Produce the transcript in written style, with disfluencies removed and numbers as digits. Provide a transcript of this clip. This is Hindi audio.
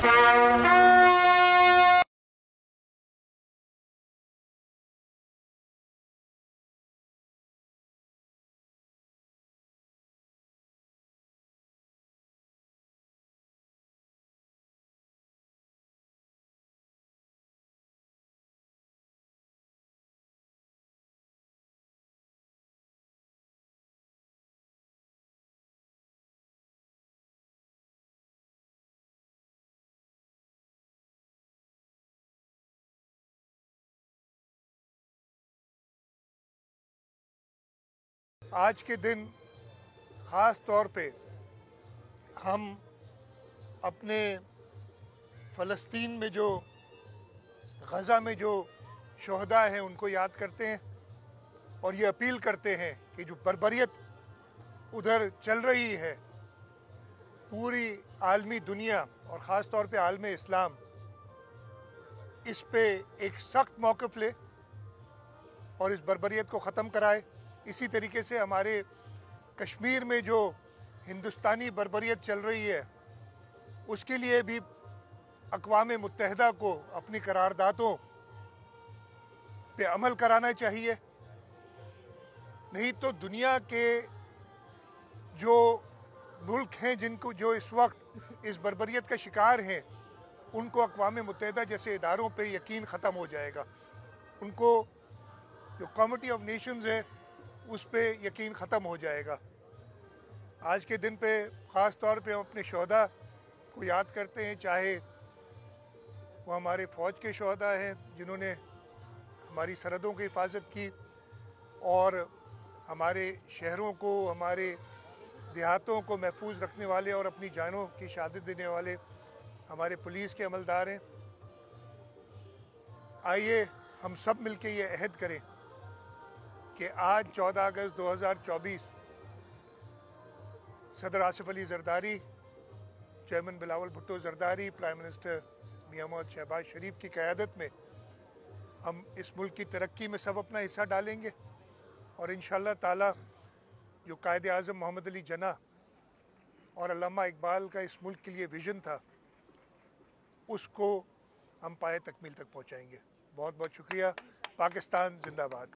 आज के दिन ख़ास तौर पे हम अपने फ़लस्तीन में जो गज़ा में जो शहदा हैं उनको याद करते हैं और ये अपील करते हैं कि जो बर्बरियत उधर चल रही है, पूरी आलमी दुनिया और ख़ास तौर पे आलम इस्लाम इस पे एक सख्त मौक़िफ़ ले और इस बर्बरियत को ख़त्म कराए। इसी तरीके से हमारे कश्मीर में जो हिंदुस्तानी बर्बरियत चल रही है उसके लिए भी अक़वाम मुत्तहिदा को अपनी करारदादों पे अमल कराना चाहिए। नहीं तो दुनिया के जो मुल्क हैं जिनको जो इस वक्त इस बर्बरियत का शिकार हैं उनको अक़वाम मुत्तहिदा जैसे इदारों पे यकीन ख़त्म हो जाएगा। उनको जो कमिटी ऑफ नेशंस है उस पे यकीन ख़त्म हो जाएगा। आज के दिन पे ख़ास तौर पे हम अपने शहदा को याद करते हैं, चाहे वो हमारे फ़ौज के शहदा हैं जिन्होंने हमारी सरहदों की हिफाजत की और हमारे शहरों को, हमारे देहातों को महफूज रखने वाले और अपनी जानों की शहादत देने वाले हमारे पुलिस के अमलदार हैं। आइए हम सब मिलके ये अहद करें कि आज 14 अगस्त 2024 सदर Asif Ali Zardari, chairman Bilawal Bhutto Zardari, prime minister Mian Mohammad Shahbaz Sharif की क़यादत में हम इस मुल्क की तरक्की में सब अपना हिस्सा डालेंगे और इंशाअल्लाह ताला जो कायद आज़म मोहम्मद अली जिन्ना और अल्लामा इकबाल का इस मुल्क के लिए विज़न था उसको हम पाए तकमील तक पहुँचाएँगे। बहुत बहुत शुक्रिया। पाकिस्तान जिंदाबाद।